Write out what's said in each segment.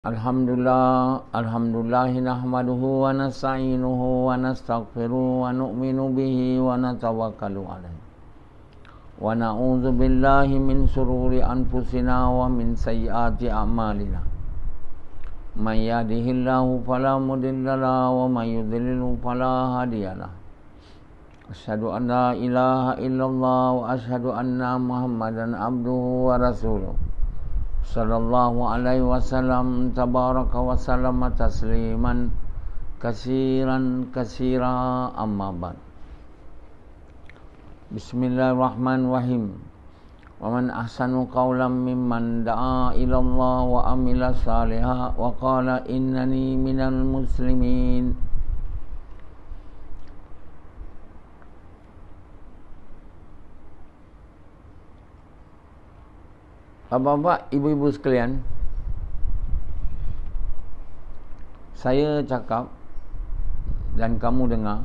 Alhamdulillahi nahmaduhu wa nasta'inuhu wa nastaghfiruhu wa nu'minu bihi wa natawakkalu alaihi wa na'udzu billahi min shururi anfusina wa min sayyiati a'malina. May yahdihillahu fala mudilla lahu wa may yudlilhu fala hadiyalah. Asyhadu an la ilaha illallah wa asyhadu anna Muhammadan abduhu wa rasuluh. Sallallahu alaihi wasallam tabaraka wa sallama tasliman kasira amma ba'd. Bismillahirrahmanirrahim. Wa man ahsanu qawlan mimman da'a ila Allah wa amila salihan wa qala innani minal muslimin. Bapak-bapak, ibu-ibu sekalian, saya cakap dan kamu dengar.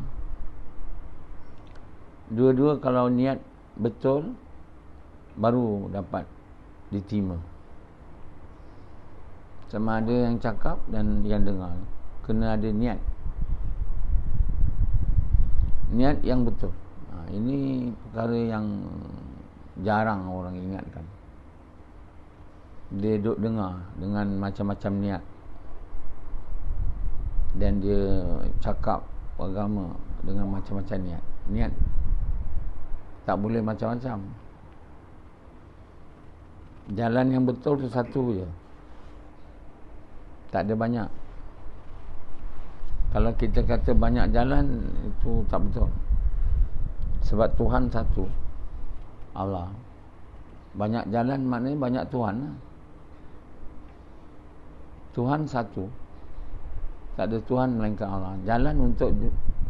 Dua-dua kalau niat betul baru dapat diterima. Sama ada yang cakap dan yang dengar, kena ada niat. Niat yang betul. Ini perkara yang jarang orang ingatkan. Dia duduk dengar dengan macam-macam niat, dan dia cakap agama dengan macam-macam niat. Niat tak boleh macam-macam. Jalan yang betul tu satu je, tak ada banyak. Kalau kita kata banyak jalan, itu tak betul. Sebab Tuhan satu, Allah. Banyak jalan maknanya banyak Tuhan. Tuhan satu, tak ada Tuhan melainkan Allah. Jalan untuk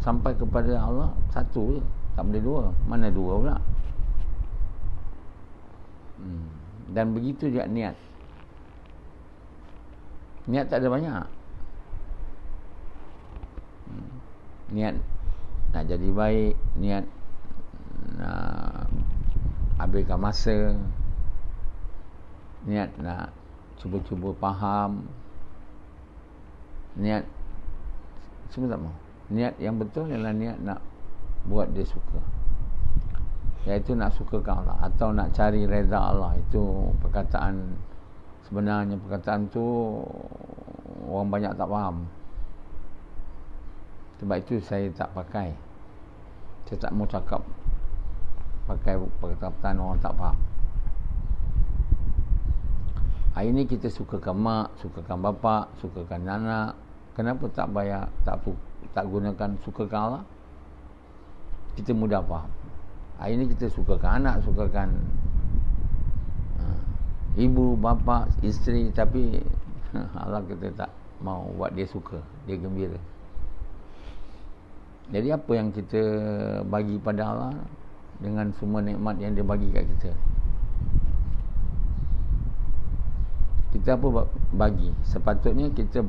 sampai kepada Allah satu je, tak boleh dua. Mana dua pula? Dan begitu juga niat. Niat tak ada banyak. Niat nak jadi baik, niat nak habiskan masa, niat nak cuba-cuba faham, niat semua tak mau. Niat yang betul ialah niat nak buat dia suka, iaitu nak sukakan Allah atau nak cari reza Allah. Itu perkataan, sebenarnya perkataan tu orang banyak tak faham. Sebab itu saya tak pakai. Saya tak mau cakap pakai perkataan orang tak faham. Hari ni kita sukakan mak, sukakan bapa, sukakan anak. Kenapa tak bayar, tak gunakan sukakan Allah? Kita mudah faham. Hari ni kita sukakan anak, sukakan ibu, bapa, isteri, tapi Allah kita tak mau buat dia suka, dia gembira. Jadi apa yang kita bagi pada Allah dengan semua nikmat yang dia bagi kat kita? Kita apa bagi? Sepatutnya kita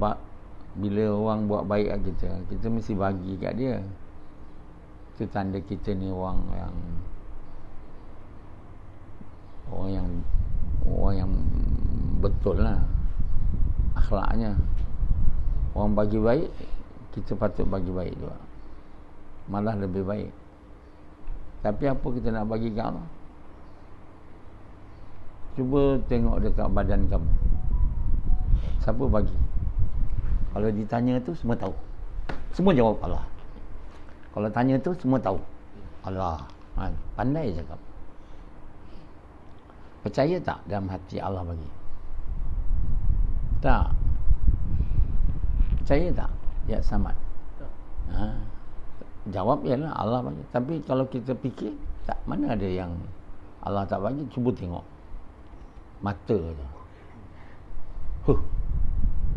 bila orang buat baik kat kita, kita mesti bagi kat dia. Itu tanda kita ni orang yang betul lah akhlaknya. Orang bagi baik, kita patut bagi baik juga, malah lebih baik. Tapi apa kita nak bagi kat Allah? Cuba tengok dekat badan kamu, siapa bagi? Kalau ditanya tu semua tahu, semua jawab Allah. Kalau tanya tu semua tahu, Allah. Pandai cakap. Percaya tak dalam hati Allah bagi? Tak. Percaya tak? Ya Samad. Jawab ialah Allah bagi. Tapi kalau kita fikir, tak, mana ada yang Allah tak bagi? Cuba tengok mata je.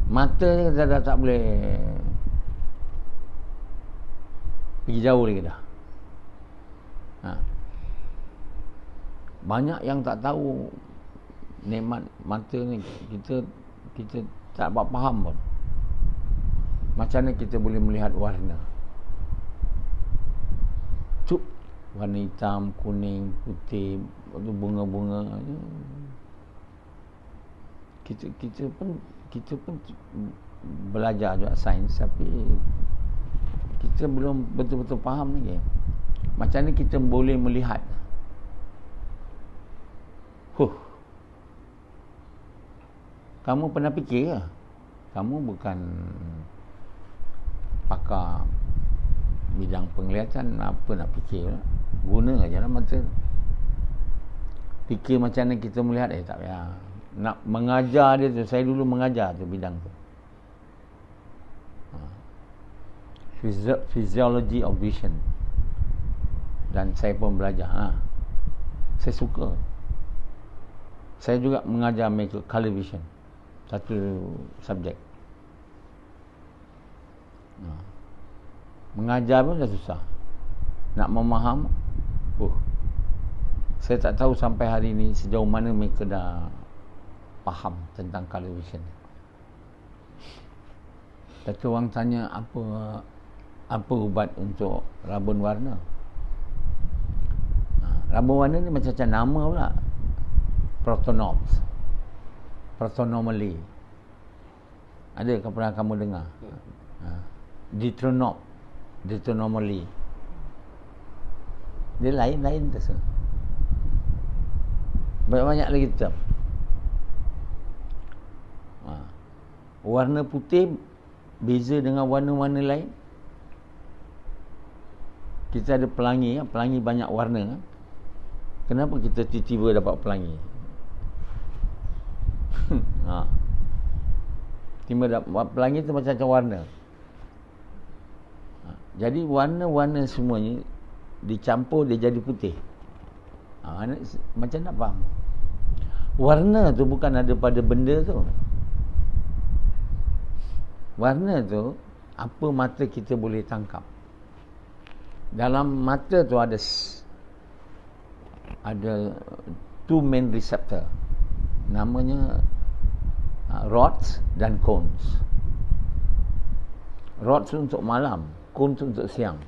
Mata ni kita dah tak boleh pergi jauh lagi dah. Banyak yang tak tahu nikmat mata ni. Kita tak faham pun. Macam mana kita boleh melihat warna? Warna hitam, kuning, putih, bunga-bunga. Kita pun kita pun belajar juga sains, tapi kita belum betul-betul faham lagi macam mana kita boleh melihat. Kamu pernah fikir ke? Kamu bukan pakar bidang penglihatan, apa nak fikir lah. Guna aja lah mata. Fikir macam mana kita melihat, tak payah. Nak mengajar dia tu, saya dulu mengajar tu bidang tu. Physiology of vision. Dan saya pun belajar. Saya suka. Saya juga mengajar mereka color vision. Satu subjek. Mengajar pun dah susah. Nak memaham, saya tak tahu sampai hari ini sejauh mana mereka dah faham tentang color vision. Satu orang tanya apa ubat untuk rabun warna. Rabun warna ni macam nama pula. Protonomaly. Adakah pernah kamu dengar? Deuteronomaly. Dia lain-lain tu. Banyak lagi term. Warna putih beza dengan warna-warna lain. Kita ada pelangi, pelangi banyak warna. Kenapa kita tiba-tiba dapat pelangi? Tiba dapat pelangi tu macam-macam warna. Jadi warna-warna semuanya dicampur, dia jadi putih. Macam nak faham? Warna tu bukan ada pada benda tu. Warna tu apa mata kita boleh tangkap. Dalam mata tu ada two main receptor. Namanya rods dan cones. Rods tu untuk malam, cone tu untuk siang.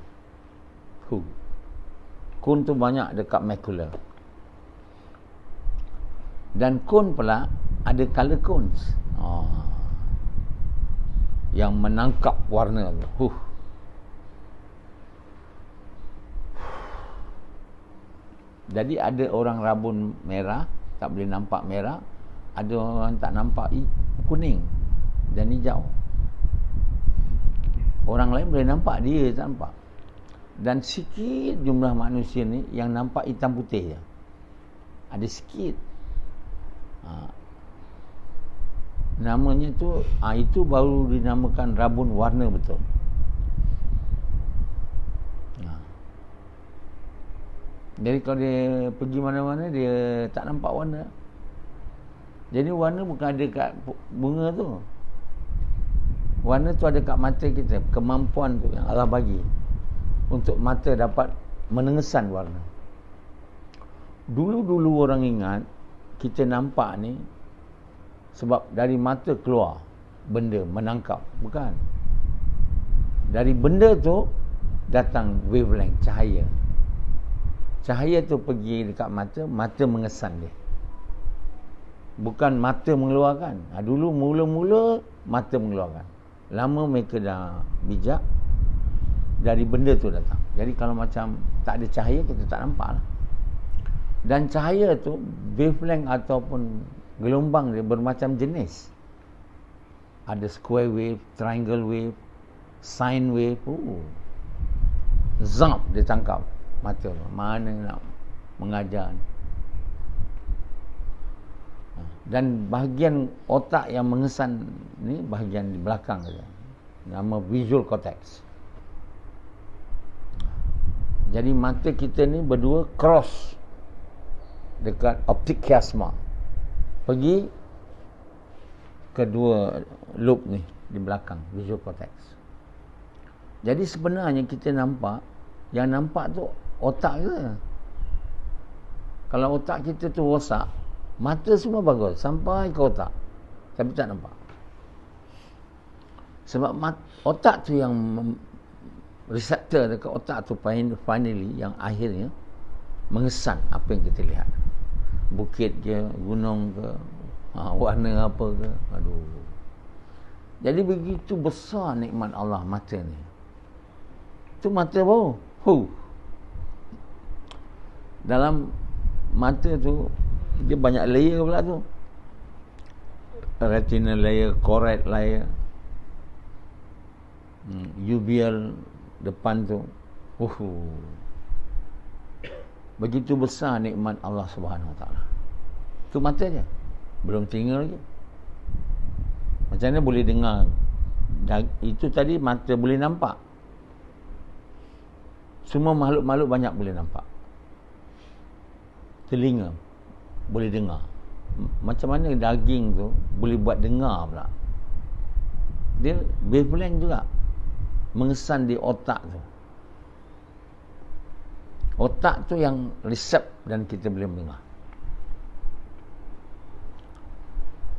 Cone tu banyak dekat macula. Dan cone pula ada color cones. Yang menangkap warna tu. Jadi ada orang rabun merah, tak boleh nampak merah. Ada orang tak nampak kuning dan hijau. Orang lain boleh nampak, dia tak nampak. Dan sikit jumlah manusia ni yang nampak hitam putih je. Ada sikit. Namanya tu, itu baru dinamakan rabun warna betul. Jadi kalau dia pergi mana-mana, dia tak nampak warna. Jadi warna bukan ada kat bunga tu. Warna tu ada kat mata kita. Kemampuan tu yang Allah bagi untuk mata dapat menengesan warna. Dulu-dulu orang ingat kita nampak ni sebab dari mata keluar benda, menangkap. Bukan. Dari benda tu datang wavelength, cahaya. Cahaya tu pergi dekat mata, mata mengesan dia. Bukan mata mengeluarkan. Dulu mula-mula mata mengeluarkan. Lama mereka dah bijak, dari benda tu datang. Jadi kalau macam tak ada cahaya, kita tak nampak lah. Dan cahaya tu wavelength ataupun gelombang dia bermacam jenis. Ada square wave, triangle wave, sine wave. Zap, dia tangkap mata. Mana nak mengajar ni. Dan bahagian otak yang mengesan ni bahagian di belakang saja. Nama visual cortex. Jadi mata kita ni berdua cross dekat optic chiasma. Pergi kedua loop ni di belakang visual cortex. Jadi sebenarnya kita nampak, yang nampak tu otak je. Kalau otak kita tu rosak, mata semua bagus sampai ke otak, tapi tak nampak. Sebab otak tu yang reseptor dekat otak tu finally yang akhirnya mengesan apa yang kita lihat. Bukit ke, gunung ke, warna apa ke. Jadi begitu besar nikmat Allah mata ni. Tu mata bau. Dalam mata tu dia banyak layer pula tu. Retina layer, choroid layer, uveal depan tu. Begitu besar nikmat Allah Subhanahu Wa Taala. Tu mata je. Belum telinga lagi. Macam mana boleh dengar? Itu tadi mata boleh nampak. Semua makhluk-makhluk banyak boleh nampak. Telinga boleh dengar. Macam mana daging tu boleh buat dengar pula? Dia wavelength juga mengesan di otak tu. Otak tu yang resep dan kita boleh mendengar.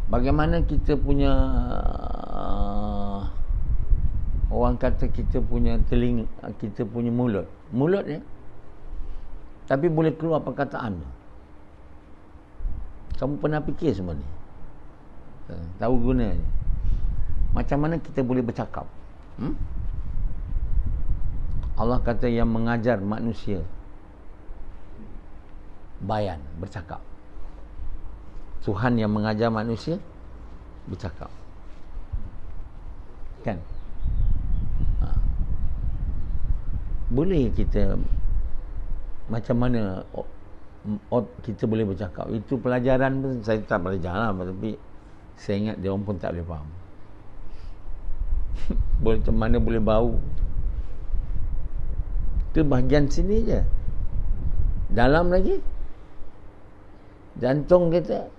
Bagaimana kita punya orang kata kita punya telinga, kita punya mulut ni, tapi boleh keluar perkataan tu. Kamu pernah fikir semua ni? Tahu guna ni? Macam mana kita boleh bercakap? Allah kata yang mengajar manusia bayan, bercakap. Tuhan yang mengajar manusia bercakap. Kan? Boleh kita macam mana kita boleh bercakap? Itu pelajaran pun saya tak belajar lah, tapi saya ingat dia orang pun tak boleh faham. Macam mana boleh bau? Itu bahagian sini je. Dalam lagi jantung kita.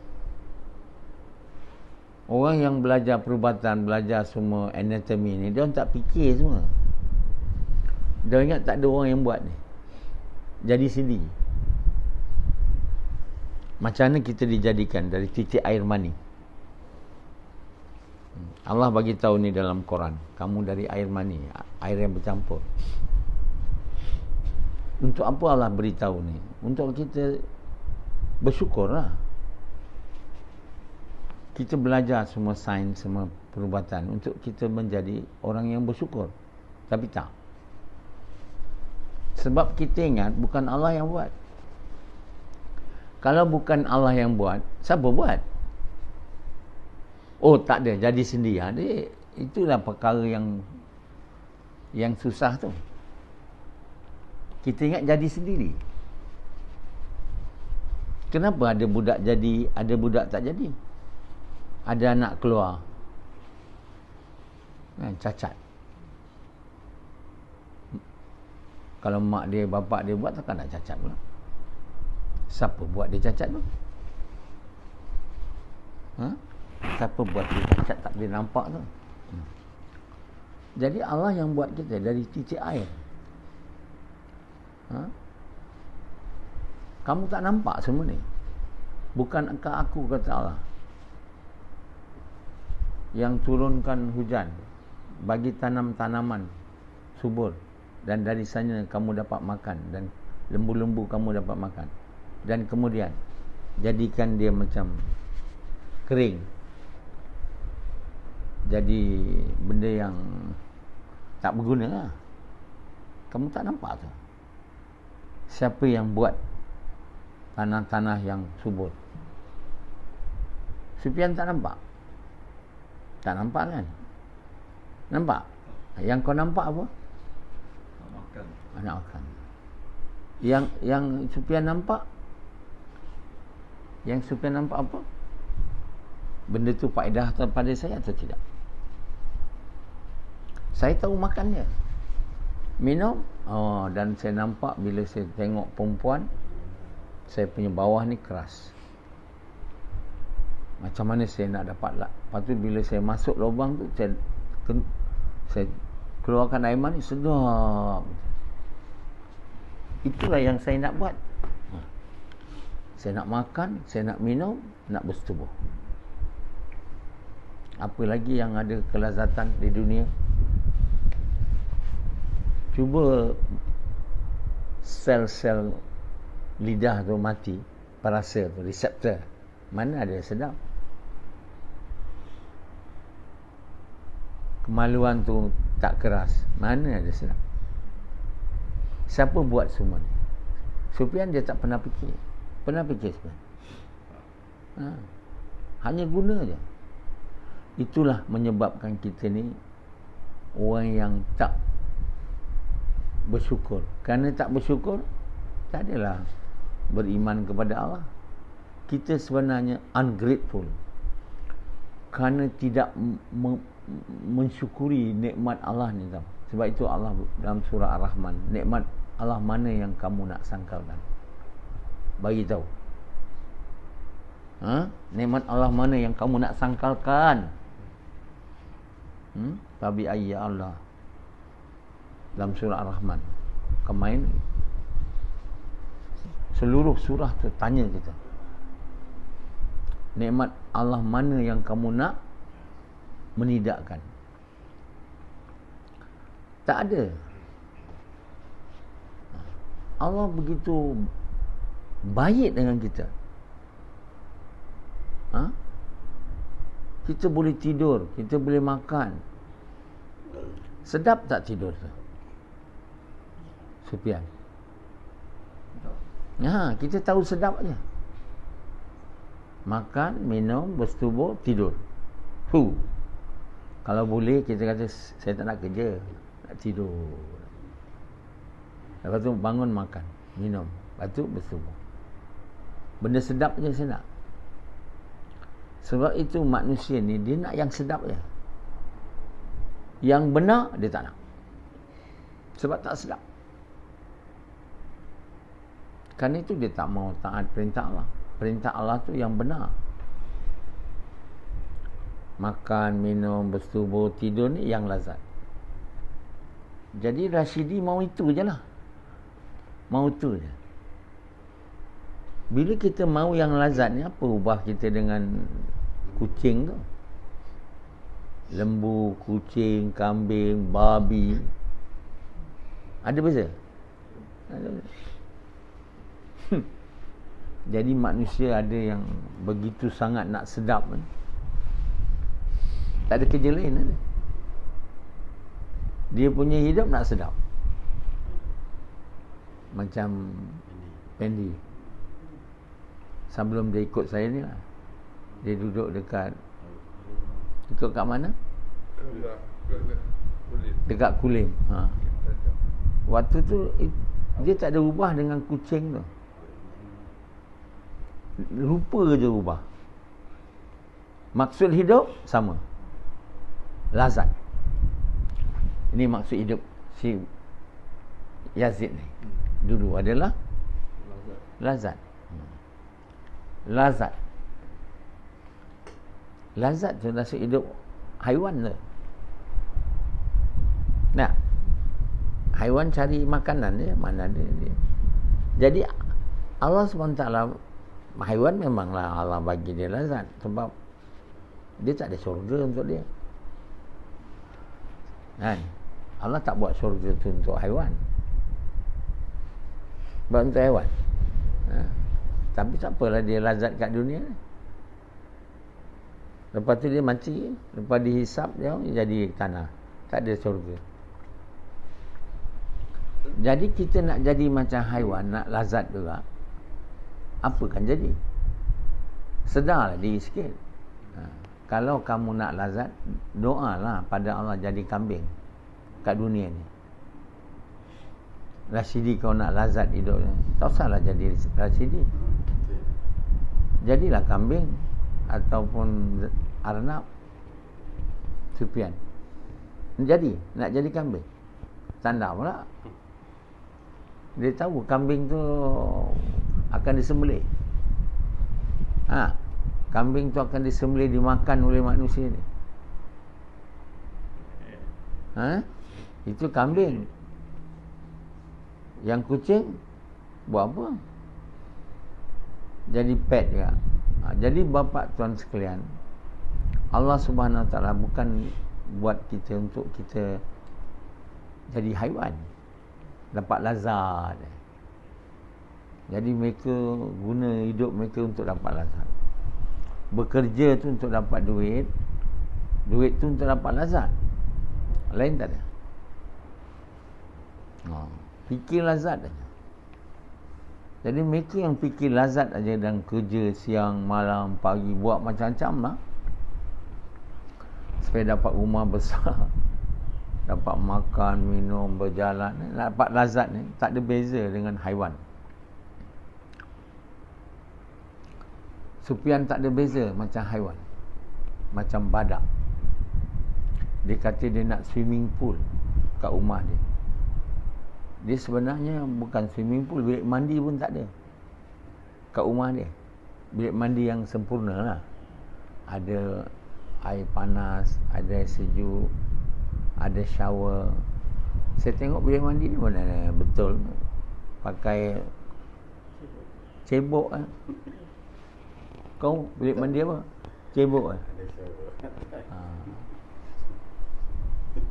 Orang yang belajar perubatan, belajar semua anatomi ni, dia orang tak fikir semua. Dia ingat tak ada orang yang buat ni. Jadi sendiri. Macam mana kita dijadikan dari titik air mani? Allah bagi tahu ni dalam Quran. Kamu dari air mani, air yang bercampur. Untuk apa Allah beritahu ni? Untuk kita bersyukurlah. Kita belajar semua sains, semua perubatan untuk kita menjadi orang yang bersyukur. Tapi tak. Sebab kita ingat bukan Allah yang buat. Kalau bukan Allah yang buat, siapa buat? Oh, tak ada, jadi sendiri. Itulah perkara yang susah tu. Kita ingat jadi sendiri. Kenapa ada budak jadi, ada budak tak jadi? Ada anak keluar cacat. Kalau mak dia, bapak dia buat, takkan nak cacat pula. Siapa buat dia cacat tu? Siapa buat dia cacat tak boleh nampak tu? Jadi Allah yang buat kita dari titik air. Kamu tak nampak semua ni? Bukankah aku, kata Allah, yang turunkan hujan bagi tanam-tanaman subur, dan dari sana kamu dapat makan, dan lembu-lembu kamu dapat makan, dan kemudian jadikan dia macam kering, jadi benda yang tak berguna lah. Kamu tak nampak tu? Siapa yang buat tanah-tanah yang subur? Sufyan tak nampak? Tak nampak kan? Nampak? Yang kau nampak apa? Anak makan. Yang Sufyan nampak? Yang Sufyan nampak apa? Benda tu faedah pada saya atau tidak? Saya tahu makan dia, minum. Dan saya nampak bila saya tengok perempuan, saya punya bawah ni keras. Macam mana saya nak dapat lah. Lepas tu bila saya masuk lubang tu, saya keluarkan air mani, sedap. Itulah yang saya nak buat. Saya nak makan, saya nak minum, nak bersetubuh. Apa lagi yang ada kelazatan di dunia? Cuba sel-sel lidah tu mati, perasa tu, reseptor, mana ada sedap? kemaluan tu tak keras. Mana ada sedap? Siapa buat semua ni? Sufyan dia tak pernah fikir. Pernah fikir Sufyan? Hanya guna je. Itulah menyebabkan kita ni orang yang tak bersyukur. Kerana tak bersyukur, tak adalah beriman kepada Allah. Kita sebenarnya ungrateful kerana tidak mensyukuri nikmat Allah ni tau. Sebab itu Allah dalam surah Ar-Rahman, nikmat Allah mana yang kamu nak sangkalkan? Bagi tahu. Nikmat Allah mana yang kamu nak sangkalkan? Tabi ayya Allah. Dalam surah Ar-Rahman. Kemain seluruh surah tu tanya kita. Nikmat Allah mana yang kamu nak menidakkan? Tak ada. Allah begitu baik dengan kita. Kita boleh tidur, kita boleh makan. Sedap tak tidur tu? Sufyan. Kita tahu sedap je. Makan, minum, bersetubuh, tidur. Kalau boleh kita kata saya tak nak kerja, nak tidur. Lepas tu bangun makan, minum, lepas tu bersetubuh. Benda sedap je saya nak. Sebab itu manusia ni dia nak yang sedap je. Yang benar dia tak nak. Sebab tak sedap. Kerana itu dia tak mau taat perintah Allah. Perintah Allah tu yang benar. Makan, minum, bersetubuh, tidur ni yang lazat. Jadi Rashidi mau itu je lah. Mau itu je. Bila kita mau yang lazat ni, apa ubah kita dengan kucing tu? Lembu, kucing, kambing, babi. Ada beza? Ada beza. Jadi manusia ada yang begitu sangat nak sedap ni. Tak ada kerja lain ada. Dia punya hidup nak sedap. Macam Pendi. Sebelum dia ikut saya ni lah, dia duduk dekat kat mana? Dekat Kulim. Waktu tu dia tak ada ubah dengan kucing tu. Rupa je ubah. Maksud hidup sama. Lazat. Ini maksud hidup si Yazid ni. Dulu adalah lazat. Lazat. Lazat tu maksud hidup haiwan tu. Nah, haiwan cari makanan dia, mana ada dia. Jadi Allah SWT, haiwan memanglah Allah bagi dia lazat. Sebab dia tak ada syurga untuk dia. Kan? Allah tak buat syurga tu untuk haiwan. Buat untuk haiwan. Tapi tak apalah dia lazat kat dunia ni. Lepas tu dia mati. Lepas dihisap dia jadi tanah. Tak ada syurga. Jadi kita nak jadi macam haiwan, nak lazat juga, apa kan jadi? Sedarlah diri sikit. Kalau kamu nak lazat, doalah pada Allah jadi kambing kat dunia ni. Rashidi kau nak lazat hidupnya, tak usahlah jadi Rashidi. Jadilah kambing ataupun arnab. Sufyan nak jadi kambing. Tanda pula. Dia tahu kambing tu akan disembelih. Kambing tu akan disembelih, dimakan oleh manusia ni. Itu kambing. Yang kucing buat apa? Jadi pet juga. Jadi bapa tuan sekalian, Allah Subhanahu Wa Taala bukan buat kita untuk kita jadi haiwan, dapat lazat. Jadi mereka guna hidup mereka untuk dapat lazat. Bekerja tu untuk dapat duit, duit tu untuk dapat lazat. Lain tak ada. Fikir lazat aja. Jadi mereka yang fikir lazat aja dan kerja siang, malam, pagi, buat macam-macam lah supaya dapat rumah besar, dapat makan, minum, berjalan, dapat lazat ni tak ada beza dengan haiwan. Sufyan tak ada beza macam haiwan, macam badak. Dia kata dia nak swimming pool kat rumah dia. Dia sebenarnya bukan swimming pool, bilik mandi pun tak ada kat rumah dia. Bilik mandi yang sempurna lah. Ada air panas, ada air sejuk, ada shower. Saya tengok bilik mandi ni mana betul pakai cebok kan. Kau bilik mandi apa? Cebok kan?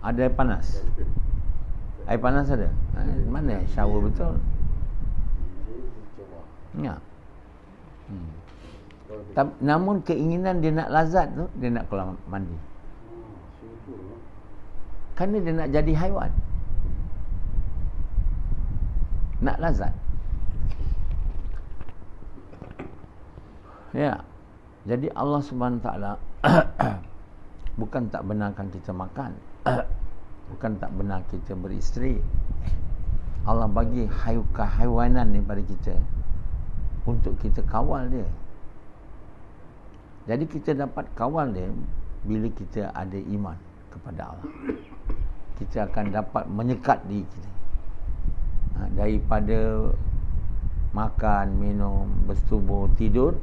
Ada air panas. Air panas ada? Mana shower betul? Ya. Namun keinginan dia nak lazat tu, dia nak keluar mandi. Kerana dia nak jadi haiwan. Nak lazat. Ya. Jadi Allah Subhanahu Wa Taala bukan tak benarkan kita makan. Bukan tak benar kita beristeri. Allah bagi kehaiwanan ni pada kita untuk kita kawal dia. Jadi kita dapat kawal dia bila kita ada iman kepada Allah. Kita akan dapat menyekat diri kita daripada makan, minum, bersetubuh, tidur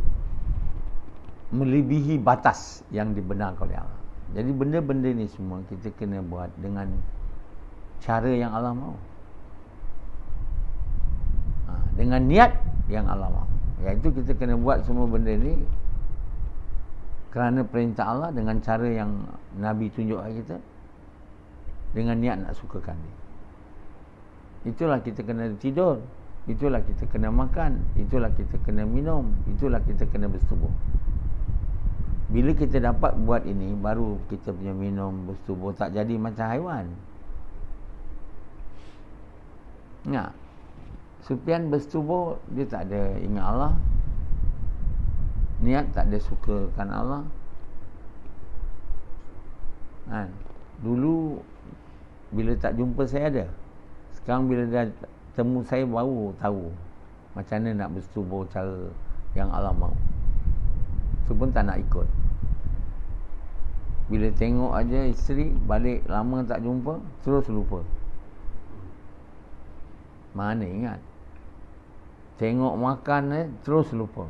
melebihi batas yang dibenarkan oleh Allah. Jadi benda-benda ni semua kita kena buat dengan cara yang Allah mahu. Dengan niat yang Allah mahu. Iaitu kita kena buat semua benda ni kerana perintah Allah, dengan cara yang Nabi tunjuk kepada kita, dengan niat nak sukakan dia. Itulah kita kena tidur, itulah kita kena makan, itulah kita kena minum, itulah kita kena bersetubuh. Bila kita dapat buat ini, baru kita punya minum, bersetubuh tak jadi macam haiwan. Ingat, Sufyan bersetubuh, dia tak ada ingat Allah, niat tak ada sukakan Allah. Dulu bila tak jumpa saya ada. Sekarang bila dah temu saya baru tahu macam mana nak bersetubuh cara yang Allah mahu. Tu pun tak nak ikut. Bila tengok aja isteri, balik lama tak jumpa, terus lupa. Mana ingat? Tengok makan terus lupa.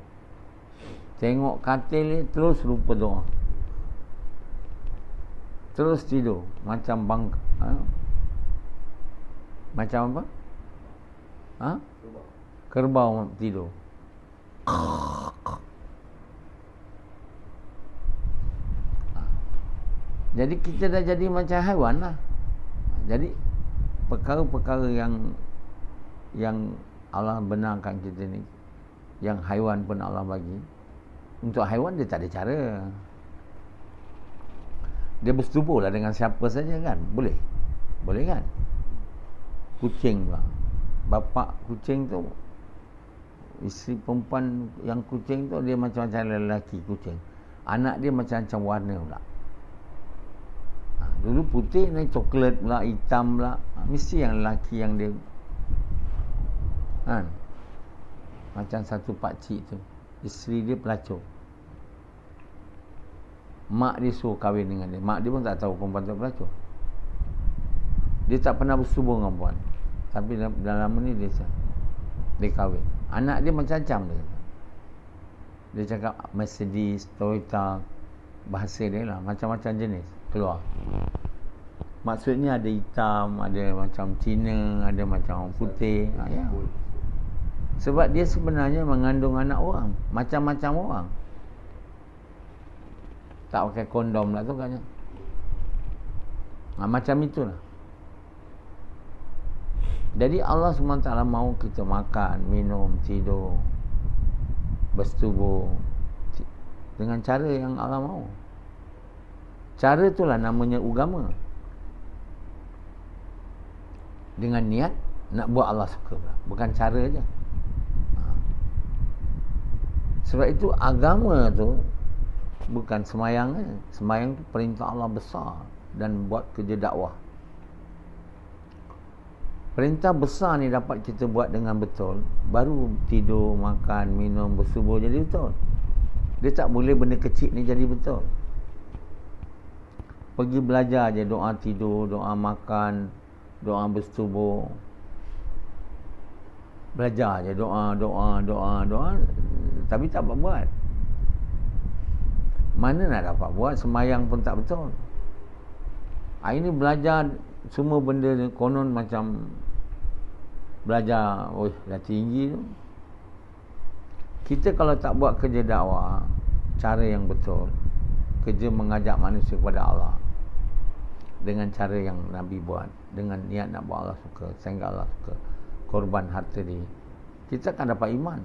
Tengok katil terus lupa doa. Terus tidur macam macam apa? Kerbau tidur. Jadi kita dah jadi macam haiwan lah. Jadi perkara-perkara yang Allah benarkan kita ni, yang haiwan pun Allah bagi. Untuk haiwan dia tak ada cara. Dia bersetubuh lah dengan siapa saja kan. Boleh kan. Kucing pula, bapa kucing tu, isteri perempuan yang kucing tu, dia macam-macam lelaki kucing. Anak dia macam-macam warna pula. Dulu putih, naik coklat pula, hitam pula. Mesti yang lelaki yang dia macam satu pakcik tu, isteri dia pelacur. Mak dia suruh kahwin dengan dia. Mak dia pun tak tahu perempuan tu pelacur. Dia tak pernah bersetubuh dengan perempuan, tapi dalam ni dia kahwin. Anak dia macam-macam dia cakap Mercedes, Toyota, bahasa dia lah, macam-macam jenis keluar. Maksudnya ada hitam, ada macam Cina, ada macam putih. Ya. Sebab dia sebenarnya mengandung anak orang, macam-macam orang. Tak pakai kondom lah tu kan. Macam itulah. Jadi Allah SWT mahu kita makan, minum, tidur, bersetubuh dengan cara yang Allah mahu. Cara itulah namanya agama. dengan niat nak buat Allah suka pula. Bukan cara je. Sebab itu agama tu bukan semayang je. Semayang tu perintah Allah besar dan buat kerja dakwah. Perintah besar ni dapat kita buat dengan betul, baru tidur, makan, minum, bersubuh jadi betul. Dia tak boleh benda kecil ni jadi betul. Pergi belajar je doa tidur, doa makan, doa bersubuh. Belajar je doa, tapi tak buat. Mana nak dapat buat, semayang pun tak betul. Hari ni belajar semua benda ni konon macam belajar, dah tinggi tu. Kita kalau tak buat kerja dakwah cara yang betul, kerja mengajak manusia kepada Allah dengan cara yang Nabi buat, dengan niat nak buat Allah suka, sehingga Allah suka, korban harta dia, kita akan dapat iman.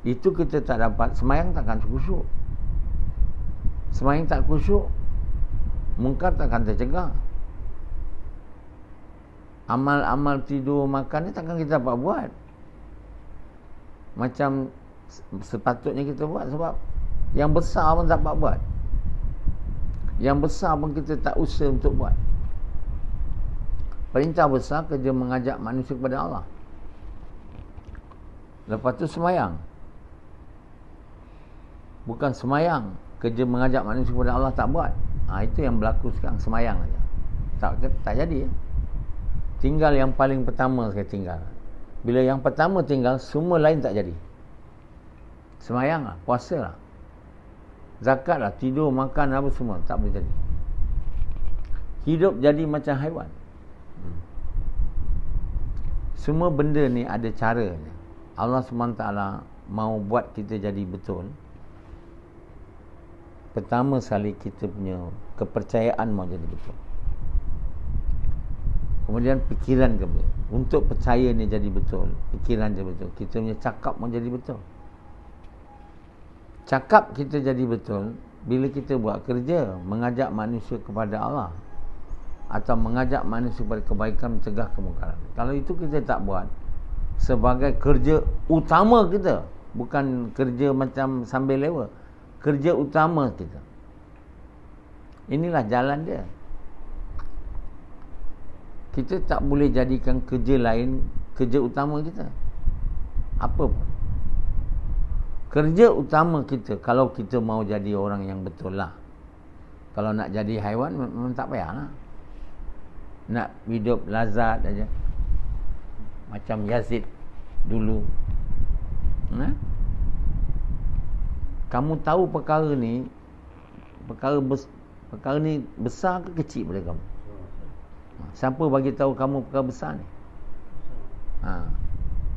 Itu kita tak dapat, semayang takkan khusyuk. Semayang tak khusyuk, mungkar takkan tercegah. Amal-amal tidur, makan ni takkan kita dapat buat macam sepatutnya kita buat. Sebab yang besar pun tak dapat buat, yang besar pun kita tak usaha untuk buat. Perintah besar, kerja mengajak manusia kepada Allah. Lepas tu semayang, bukan semayang, kerja mengajak manusia kepada Allah tak buat. Itu yang berlaku sekarang, semayang saja. Tak jadi. Tinggal yang paling pertama sekali tinggal. Bila yang pertama tinggal, semua lain tak jadi. Semayang lah, puasa lah, zakat lah, tidur, makan, apa semua tak boleh jadi. Hidup jadi macam haiwan. Semua benda ni ada caranya. Allah SWT mau buat kita jadi betul. Pertama sekali kita punya kepercayaan mau jadi betul. Kemudian fikiran kami untuk percaya ni jadi betul, fikiran jadi betul. Kita punya cakap mau jadi betul. Cakap kita jadi betul bila kita buat kerja mengajak manusia kepada Allah atau mengajak manusia kepada kebaikan, mencegah kemungkaran. Kalau itu kita tak buat sebagai kerja utama kita, bukan kerja macam sambil lewa, kerja utama kita. Inilah jalan dia. Kita tak boleh jadikan kerja lain kerja utama kita. Apa pun. Kerja utama kita, kalau kita mau jadi orang yang betul lah. Kalau nak jadi haiwan, memang tak payah lah. Nak hidup lazat aja, macam Yazid dulu. Kamu tahu perkara ni, perkara ni besar ke kecil pada kamu? Siapa bagi tahu kamu perkara besar ni?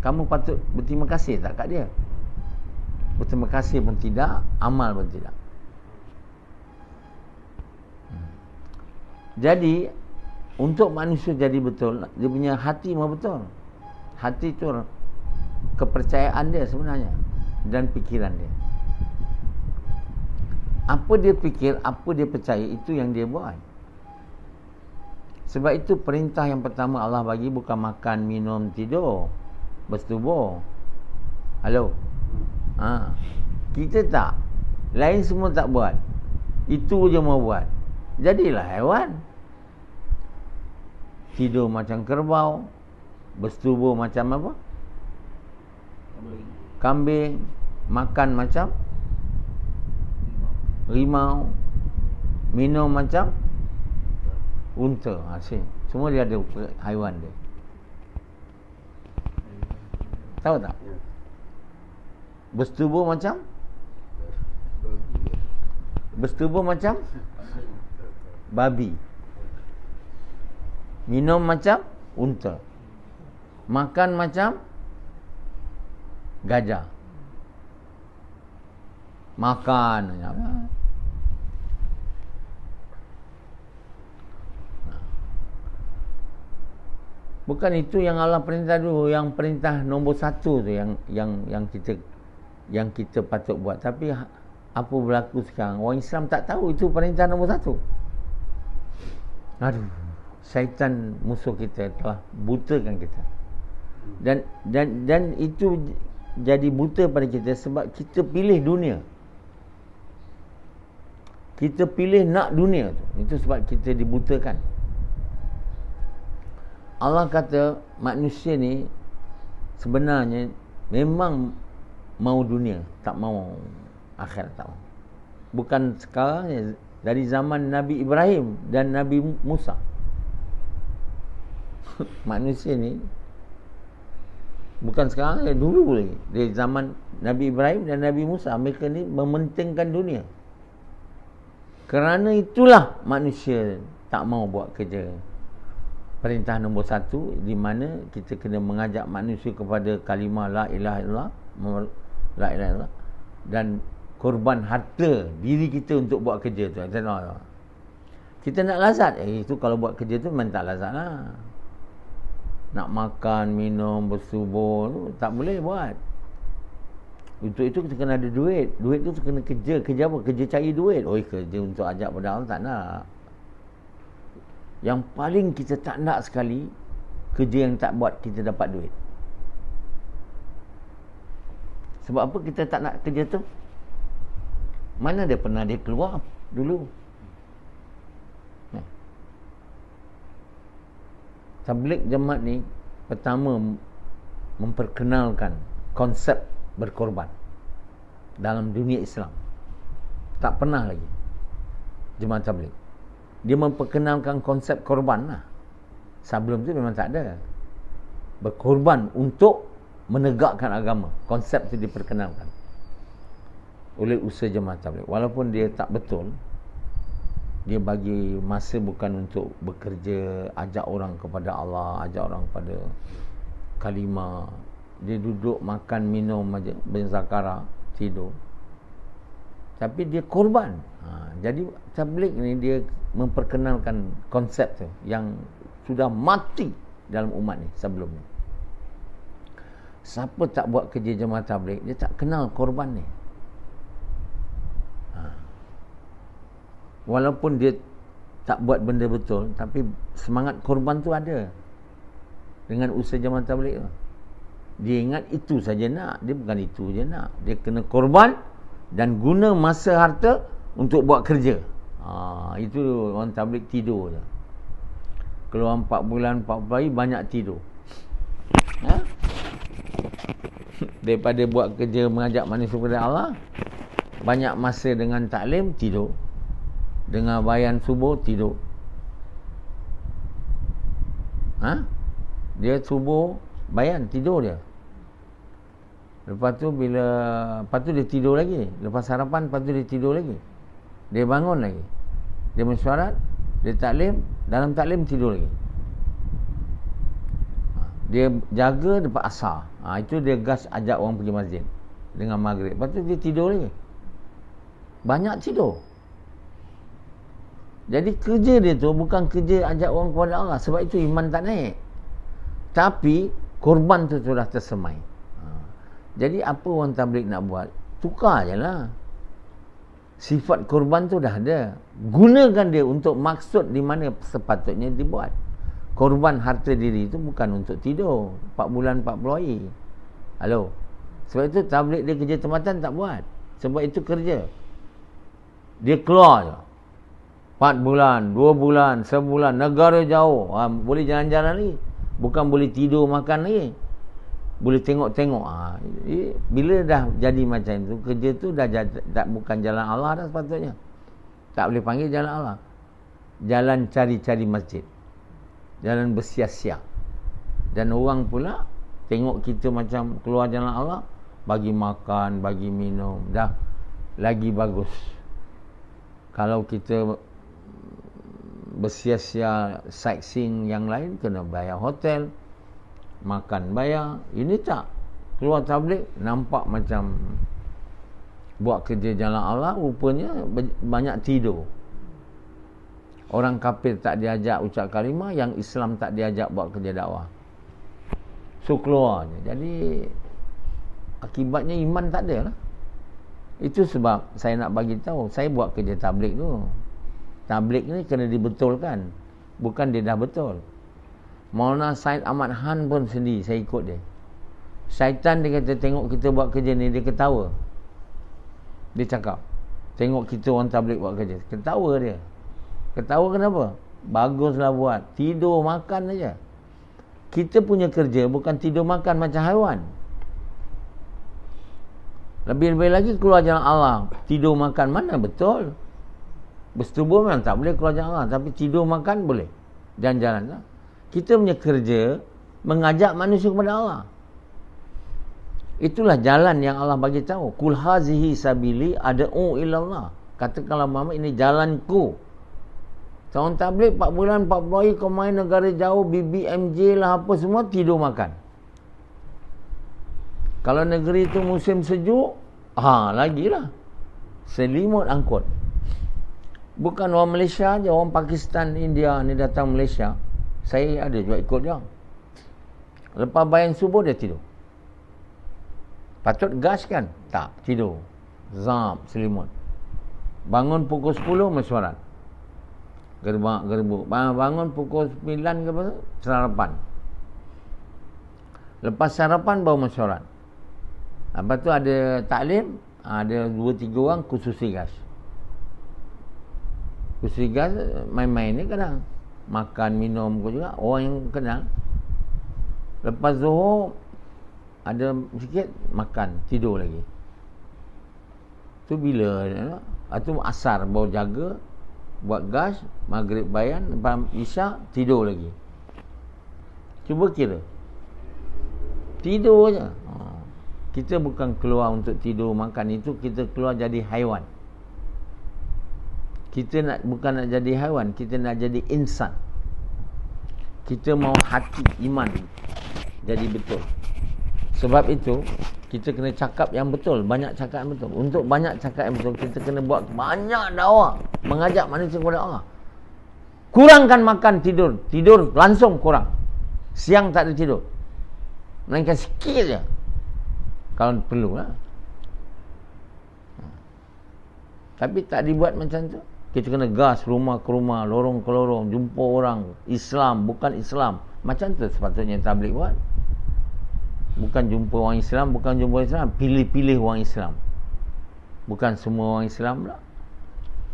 Kamu patut berterima kasih tak kat dia? Berterima kasih pun tidak, amal pun tidak. Jadi untuk manusia jadi betul, dia punya hati mau betul. Hati tu kepercayaan dia sebenarnya dan fikiran dia. Apa dia fikir, apa dia percaya, itu yang dia buat. Sebab itu perintah yang pertama Allah bagi bukan makan, minum, tidur, bersetubuh. Halo? Kita tak. Lain semua tak buat. Itu je mau buat. Jadilah haiwan. Tidur macam kerbau, bersetubuh macam apa? Kambing. Makan macam rimau, minum macam unta. Semua dia ada haiwan dia. Tahu tak? Bersetubuh macam babi. Minum macam unta. Makan macam gajah. Makan bukan itu yang Allah perintah dulu. Yang perintah nombor satu tu yang kita patut buat. Tapi apa berlaku sekarang? Orang Islam tak tahu itu perintah nombor satu. Aduh, syaitan musuh kita telah butakan kita. Dan itu jadi buta pada kita sebab kita pilih dunia. Kita pilih nak dunia tu. Itu sebab kita dibutakan. Allah kata manusia ni sebenarnya memang mau dunia, tak mau akhirat, tak mau. Bukan sekarang, dari zaman Nabi Ibrahim dan Nabi Musa. Manusia ni bukan sekarang, dulu lagi. Dari zaman Nabi Ibrahim dan Nabi Musa, mereka ni mementingkan dunia. Kerana itulah manusia tak mau buat kerja. Perintah nombor 1, di mana kita kena mengajak manusia kepada kalimah la ilaha illallah, la ilaha illallah, dan korban harta diri kita untuk buat kerja tu. Kita nak lazat, itu kalau buat kerja tu memang tak lazat lah. Nak makan, minum, bersubur tu tak boleh buat. Untuk itu kita kena ada duit. Duit tu kena kerja. Kerja apa? Kerja cari duit. Kerja untuk ajak pada Allah tak nak. Yang paling kita tak nak sekali, kerja yang tak buat kita dapat duit. Sebab apa kita tak nak kerja tu? Mana dia pernah dia keluar dulu? Tabligh jemaat ni pertama memperkenalkan konsep berkorban dalam dunia Islam. Tak pernah lagi jemaat tabligh. Dia memperkenalkan konsep korban lah. Sebelum tu memang tak ada. Berkorban untuk menegakkan agama. Konsep tu diperkenalkan oleh usaha jemaat tabligh. Walaupun dia tak betul, dia bagi masa bukan untuk bekerja, ajak orang kepada Allah, ajak orang pada kalimah. Dia duduk makan minum aja, berzakara, tidur. Tapi dia korban. Jadi tabligh ni dia memperkenalkan konsep tu yang sudah mati dalam umat ni sebelum ni. Siapa tak buat kerja jemaah tabligh, dia tak kenal korban ni. Walaupun dia tak buat benda betul, tapi semangat korban tu ada dengan usaha jemaah tabligh tu. Dia ingat itu saja nak. Dia bukan itu je nak. Dia kena korban dan guna masa harta untuk buat kerja. Itu orang tabligh tidur je. Keluar 4 bulan 40 hari banyak tidur. Daripada buat kerja mengajak manusia kepada Allah, banyak masa dengan taklim, tidur. Dengan bayan subuh, tidur. Dia subuh bayan, tidur dia. Lepas tu dia tidur lagi. Lepas sarapan, lepas tu dia tidur lagi. Dia bangun lagi. Dia mesyuarat, dia taklim, dalam taklim tidur lagi. Dia jaga lepas asar. Itu dia gas ajak orang pergi masjid dengan maghrib. Lepas tu dia tidur lagi. Banyak tidur. Jadi kerja dia tu bukan kerja ajak orang kepada Allah. Sebab itu iman tak naik. Tapi korban tu sudah tersemai. Jadi apa orang tabligh nak buat? Tukar je lah. Sifat korban tu dah ada. Gunakan dia untuk maksud di mana sepatutnya dibuat. Korban harta diri itu bukan untuk tidur 4 bulan 40 hari. Halo. Sebab itu tabligh dia kerja tempatan tak buat. Sebab itu kerja. Dia keluar je. 4 bulan, 2 bulan, sebulan, negara jauh. Boleh jalan-jalan lagi. Bukan boleh tidur makan lagi. Boleh tengok-tengok. Bila dah jadi macam tu, kerja tu dah bukan jalan Allah dah sepatutnya. Tak boleh panggil jalan Allah. Jalan cari-cari masjid. Jalan bersia-sia. Dan orang pula tengok kita macam keluar jalan Allah, bagi makan, bagi minum. Dah lagi bagus. Kalau kita bersia-sia sightseeing yang lain, kena bayar hotel, makan bayar. Ini tak. Keluar tabligh nampak macam buat kerja jalan Allah, rupanya banyak tidur. Orang kafir tak diajak ucap kalimah, yang Islam tak diajak buat kerja dakwah. So keluar je. Jadi akibatnya iman tak ada lah. Itu sebab saya nak bagi tahu, saya buat kerja tabligh tu. Tabligh ni kena dibetulkan. Bukan dia dah betul. Maulana Syed Ahmad Han pun sendiri, saya ikut dia. Syaitan dia kata tengok kita buat kerja ni, dia ketawa. Dia cakap, tengok kita orang tabligh buat kerja. Ketawa dia. Ketawa kenapa? Baguslah buat. Tidur makan aja. Kita punya kerja bukan tidur makan macam haiwan. Lebih-lebih lagi keluar jalan Allah. Tidur makan mana betul? Bersetubuh memang tak boleh keluar jalan Allah. Tapi tidur makan boleh. Dan jalan. Kita punya kerja mengajak manusia kepada Allah. Itulah jalan yang Allah bagi tahu. Kul hazihi sabili ad'u ilallah. Katakanlah Muhammad, ini jalanku. Tahun tabligh 4 bulan 40 hari kau main negara jauh, BBMJ lah apa semua, tidur makan. Kalau negeri itu musim sejuk, lagilah selimut angkut. Bukan orang Malaysia aja, orang Pakistan, India ni datang Malaysia. Saya ada juga ikut dia. Lepas bayang subuh dia tidur. Patut gas kan? Tak, tidur. Zap, selimut. Bangun pukul 10 mesyuarat. Gerbuk. Bangun pukul 9 ke apa? Sarapan. Lepas sarapan baru mesyuarat. Lepas tu ada taklim, ada 2-3 orang khususi gas. Khususi gas main-main ni kadang. Makan, minum juga. Orang yang kenal. Lepas zuhur ada sikit makan, tidur lagi. Tu bila tu asar baru jaga, buat gas, maghrib bayan, lepas isyak tidur lagi. Cuba kira. Tidur je. Kita bukan keluar untuk tidur makan, itu kita keluar jadi haiwan. Kita bukan nak jadi haiwan, kita nak jadi insan. Kita mau hati iman jadi betul. Sebab itu kita kena cakap yang betul, banyak cakap yang betul. Untuk banyak cakap yang betul, kita kena buat banyak dakwah, mengajak manusia kepada Allah. Kurangkan makan, tidur langsung kurang. Siang tak ada tidur, melainkan sikit je kalau perlu lah. Tapi tak dibuat macam tu. Kita kena gas rumah ke rumah, lorong ke lorong, jumpa orang Islam, bukan Islam. Macam tu sepatutnya tabligh buat. Bukan jumpa orang Islam, bukan jumpa Islam, pilih-pilih orang Islam. Bukan semua orang Islam pula.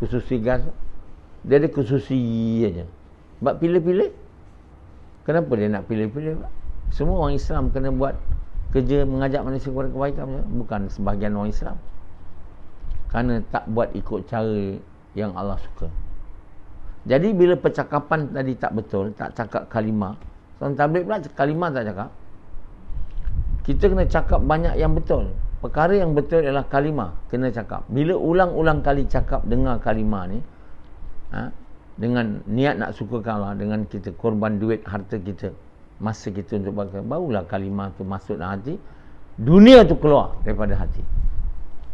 Khususi gas, dia ada khususi aja. Sebab pilih-pilih. Kenapa dia nak pilih-pilih pula? Semua orang Islam kena buat kerja mengajak manusia kepada kebaikan, bukan sebahagian orang Islam. Kerana tak buat ikut cara yang Allah suka. Jadi bila percakapan tadi tak betul, tak cakap kalimah, orang tabligh pula kalimah tak cakap. Kita kena cakap banyak yang betul. Perkara yang betul ialah kalimah, kena cakap. Bila ulang-ulang kali cakap dengar kalimah ni, dengan niat nak sukakan Allah, dengan kita korban duit, harta kita, masa kita untuk bakar, barulah kalimah tu masuk dalam hati. Dunia tu keluar daripada hati.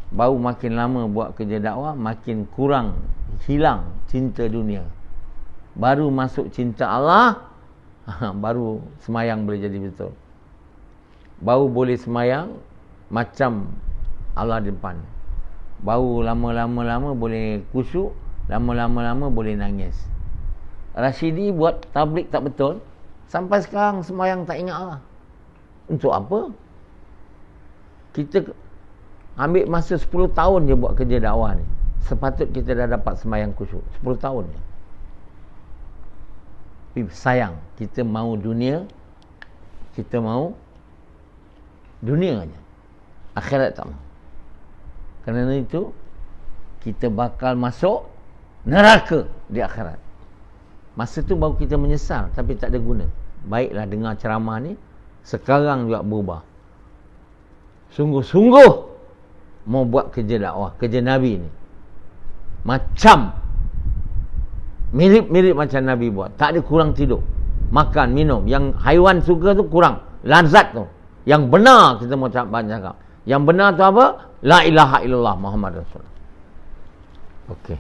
Baru makin lama buat kerja dakwah, makin kurang, hilang cinta dunia. Baru masuk cinta Allah, baru semayang boleh jadi betul. Baru boleh semayang macam Allah di depan. Baru lama-lama boleh khusyuk, lama-lama boleh nangis. Rashidi buat tabligh tak betul, sampai sekarang semayang tak ingat Allah. Untuk apa? Kita ambil masa 10 tahun je buat kerja dakwah ni. Sepatut kita dah dapat semayang khusyuk 10 tahun je. Tapi sayang, kita mau dunia, kita mau dunia aja, akhirat tak mau. Kerana itu kita bakal masuk neraka di akhirat. Masa tu baru kita menyesal, tapi tak ada guna. Baiklah dengar ceramah ni, sekarang juga berubah. Sungguh-sungguh mau buat kerja dakwah, kerja Nabi ni. Macam mirip-mirip macam Nabi buat. Tak ada kurang tidur, makan, minum. Yang haiwan suka tu kurang, lazat tu. Yang benar kita mau cakap. Yang benar tu apa? La ilaha illallah Muhammad Rasulullah. Okey.